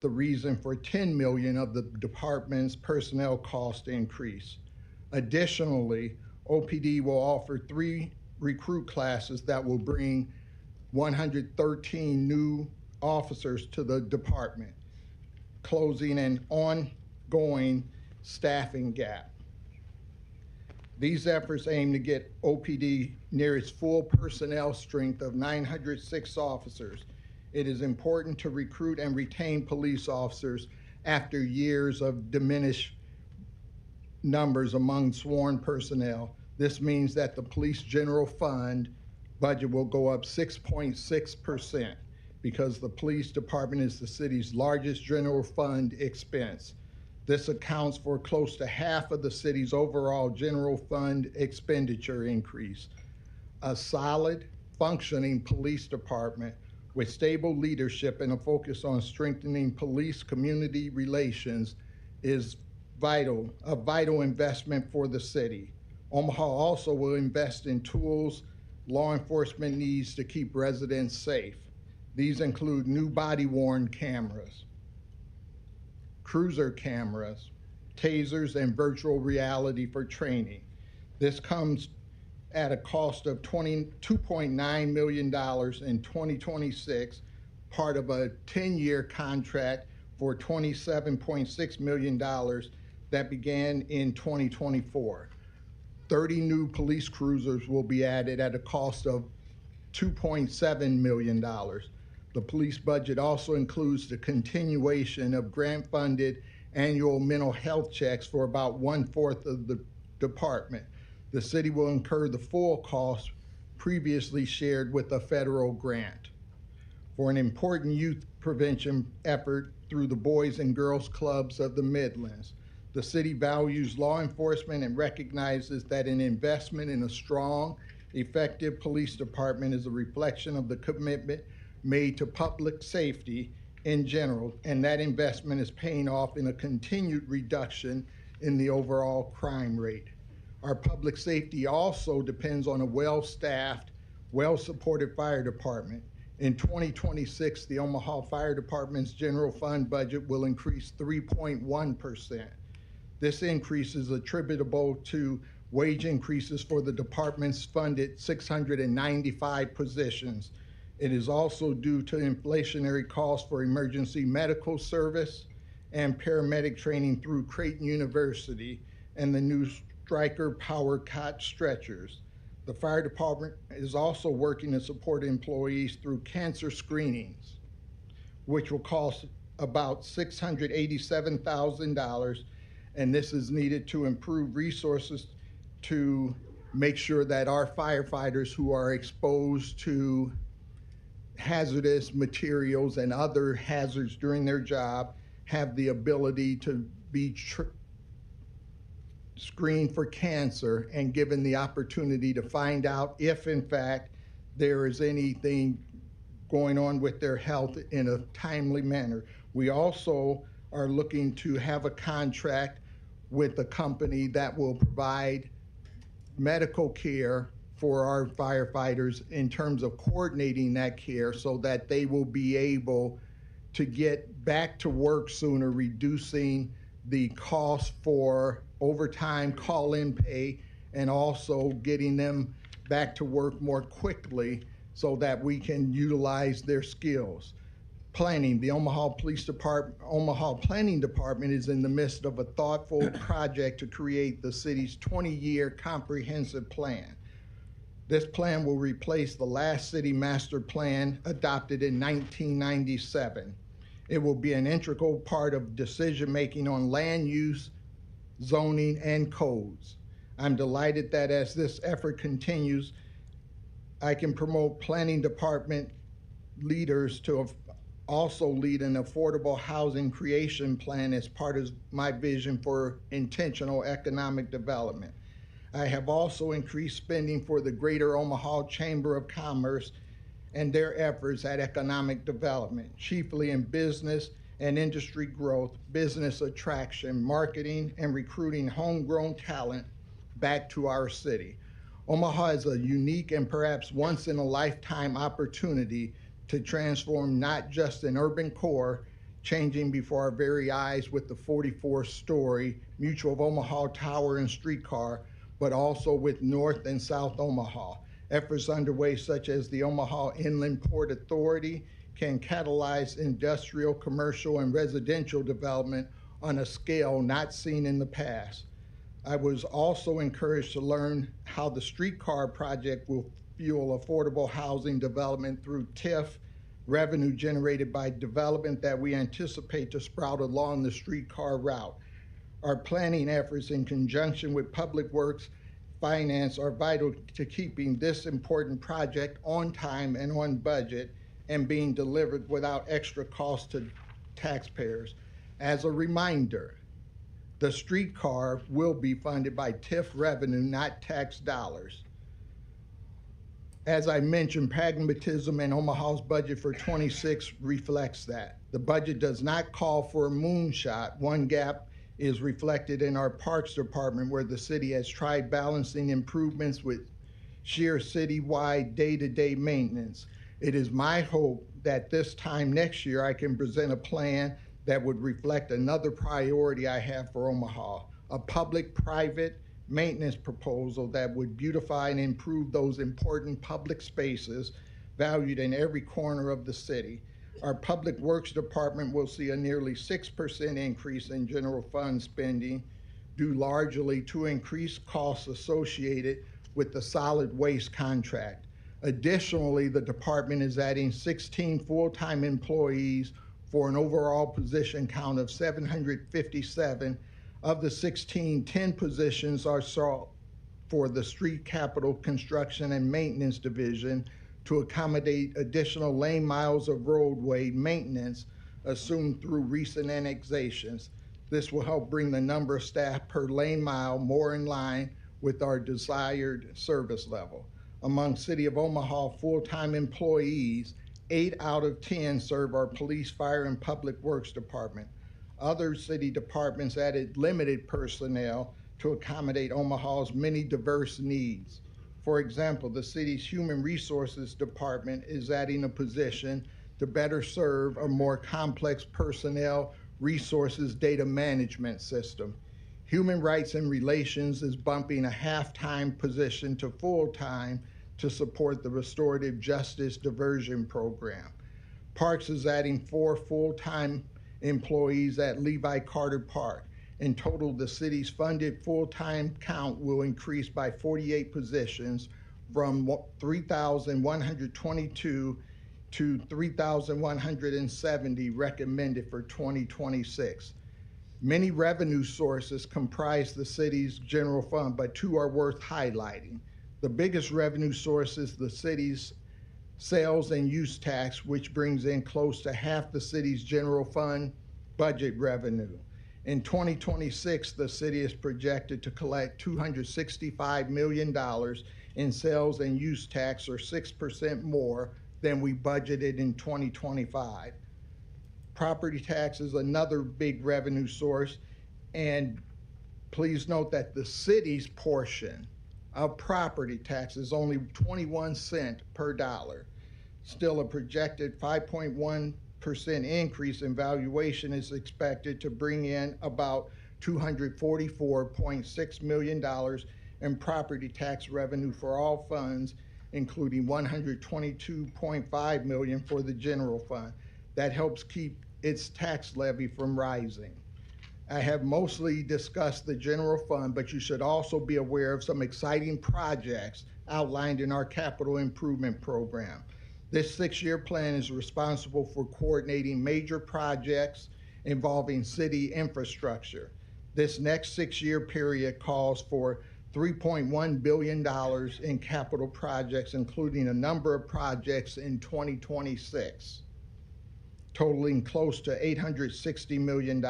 the reason for 10 million of the department's personnel cost increase. Additionally, OPD will offer 3 recruit classes that will bring 113 new officers to the department, closing an ongoing staffing gap. These efforts aim to get OPD near its full personnel strength of 906 officers. It is important to recruit and retain police officers after years of diminished numbers among sworn personnel. This means that the police general fund budget will go up 6.6% because the police department is the city's largest general fund expense. This accounts for close to half of the city's overall general fund expenditure increase. A solid, functioning police department with stable leadership and a focus on strengthening police-community relations is a vital investment for the city. Omaha also will invest in tools law enforcement needs to keep residents safe. These include new body-worn cameras, cruiser cameras, tasers, and virtual reality for training. This comes at a cost of $2.9 million in 2026, part of a 10-year contract for $27.6 million that began in 2024. 30 new police cruisers will be added at a cost of $2.7 million. The police budget also includes the continuation of grant-funded annual mental health checks for about 1/4 of the department. The city will incur the full cost previously shared with a federal grant. For an important youth prevention effort through the Boys and Girls Clubs of the Midlands, the city values law enforcement and recognizes that an investment in a strong, effective police department is a reflection of the commitment made to public safety in general, and that investment is paying off in a continued reduction in the overall crime rate. Our public safety also depends on a well-staffed, well-supported fire department. In 2026, the Omaha Fire Department's general fund budget will increase 3.1%. This increase is attributable to wage increases for the department's funded 695 positions. It is also due to inflationary costs for emergency medical service and paramedic training through Creighton University and the new Stryker Power Cot stretchers. The fire department is also working to support employees through cancer screenings, which will cost about $687,000, and this is needed to improve resources to make sure that our firefighters who are exposed to hazardous materials and other hazards during their job have the ability to be screened for cancer and given the opportunity to find out if in fact there is anything going on with their health in a timely manner. We also are looking to have a contract with a company that will provide medical care for our firefighters in terms of coordinating that care so that they will be able to get back to work sooner, reducing the cost for overtime, call-in pay, and also getting them back to work more quickly so that we can utilize their skills. Planning, the Omaha Planning Department is in the midst of a thoughtful project to create the city's 20-year comprehensive plan. This plan will replace the last city master plan adopted in 1997. It will be an integral part of decision-making on land use, zoning, and codes. I'm delighted that as this effort continues, I can promote planning department leaders to also lead an affordable housing creation plan as part of my vision for intentional economic development. I have also increased spending for the Greater Omaha Chamber of Commerce and their efforts at economic development, chiefly in business and industry growth, business attraction, marketing, and recruiting homegrown talent back to our city. Omaha is a unique and perhaps once-in-a-lifetime opportunity to transform not just an urban core changing before our very eyes with the 44-story Mutual of Omaha Tower and streetcar, but also with North and South Omaha. Efforts underway such as the Omaha Inland Port Authority can catalyze industrial, commercial, and residential development on a scale not seen in the past. I was also encouraged to learn how the streetcar project will fuel affordable housing development through TIF revenue generated by development that we anticipate to sprout along the streetcar route. Our planning efforts in conjunction with Public Works Finance are vital to keeping this important project on time and on budget and being delivered without extra cost to taxpayers. As a reminder, the streetcar will be funded by TIF revenue, not tax dollars. As I mentioned, pragmatism in Omaha's budget for 26 reflects that. The budget does not call for a moonshot. One gap is reflected in our Parks Department, where the city has tried balancing improvements with sheer citywide day-to-day maintenance. It is my hope that this time next year I can present a plan that would reflect another priority I have for Omaha, a public-private maintenance proposal that would beautify and improve those important public spaces valued in every corner of the city. Our Public Works Department will see a nearly 6% increase in general fund spending, due largely to increased costs associated with the solid waste contract. Additionally, the department is adding 16 full-time employees for an overall position count of 757. Of the 16, 10 positions are sought for the Street Capital Construction and Maintenance Division to accommodate additional lane miles of roadway maintenance assumed through recent annexations. This will help bring the number of staff per lane mile more in line with our desired service level. Among City of Omaha full-time employees, 8 out of 10 serve our police, fire, and public works department. Other city departments added limited personnel to accommodate Omaha's many diverse needs. For example, the city's Human Resources Department is adding a position to better serve a more complex personnel resources data management system. Human Rights and Relations is bumping a half-time position to full-time to support the Restorative Justice Diversion Program. Parks is adding 4 full-time employees at Levi Carter Park. In total, the city's funded full-time count will increase by 48 positions from 3,122 to 3,170 recommended for 2026. Many revenue sources comprise the city's general fund, but 2 are worth highlighting. The biggest revenue source is the city's sales and use tax, which brings in close to half the city's general fund budget revenue. In 2026, the city is projected to collect $265 million in sales and use tax, or 6% more than we budgeted in 2025. Property tax is another big revenue source, and please note that the city's portion of property tax is only 21 cents per dollar. Still, a projected 5.1% increase in valuation is expected to bring in about $244.6 million in property tax revenue for all funds, including $122.5 million for the general fund. That helps keep its tax levy from rising. I have mostly discussed the general fund, but you should also be aware of some exciting projects outlined in our capital improvement program. This 6-year plan is responsible for coordinating major projects involving city infrastructure. This next 6-year period calls for $3.1 billion in capital projects, including a number of projects in 2026, totaling close to $860 million.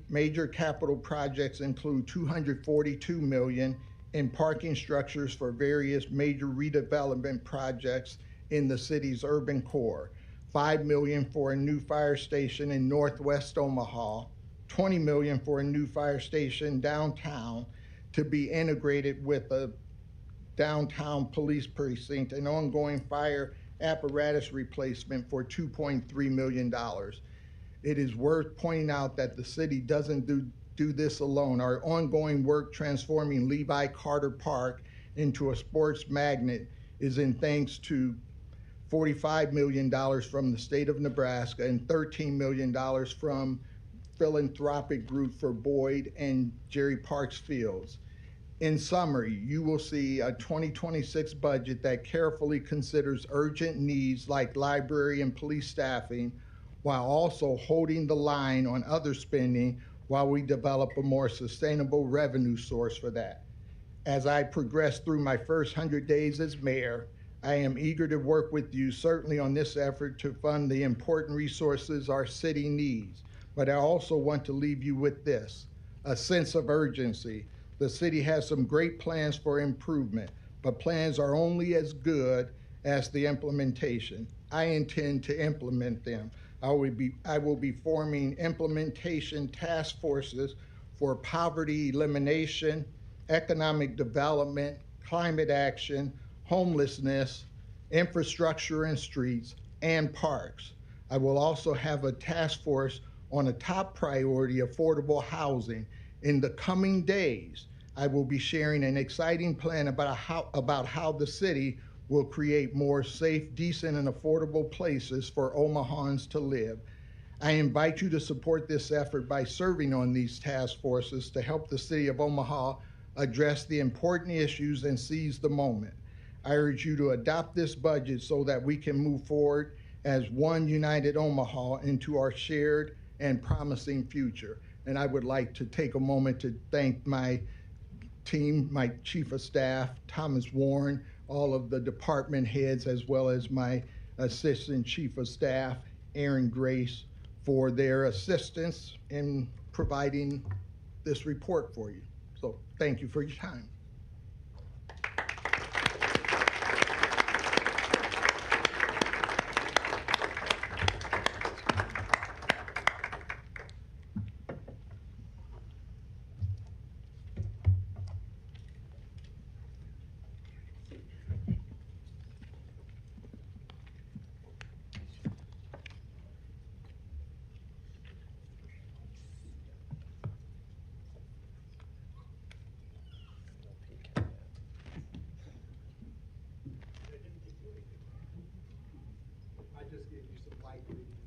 Major capital projects include $242 million in parking structures for various major redevelopment projects in the city's urban core, $5 million for a new fire station in Northwest Omaha, $20 million for a new fire station downtown to be integrated with a downtown police precinct, and ongoing fire apparatus replacement for $2.3 million. It is worth pointing out that the city doesn't do this alone. Our ongoing work transforming Levi Carter Park into a sports magnet is in thanks to $45 million from the state of Nebraska and $13 million from philanthropic group for Boyd and Jerry Parks Fields. In summary, you will see a 2026 budget that carefully considers urgent needs like library and police staffing, while also holding the line on other spending while we develop a more sustainable revenue source for that. As I progress through my first 100 days as mayor, I am eager to work with you certainly on this effort to fund the important resources our city needs. But I also want to leave you with this, a sense of urgency. The city has some great plans for improvement, but plans are only as good as the implementation. I intend to implement them. I will be forming implementation task forces for poverty elimination, economic development, climate action, homelessness, infrastructure and streets, and parks. I will also have a task force on a top priority, affordable housing. In the coming days, I will be sharing an exciting plan about how the city will create more safe, decent, and affordable places for Omahans to live. I invite you to support this effort by serving on these task forces to help the city of Omaha address the important issues and seize the moment. I urge you to adopt this budget so that we can move forward as one united Omaha into our shared and promising future. And I would like to take a moment to thank my team, my chief of staff, Thomas Warren, all of the department heads, as well as my assistant chief of staff, Aaron Grace, for their assistance in providing this report for you. So thank you for your time. I just gave you some light reading.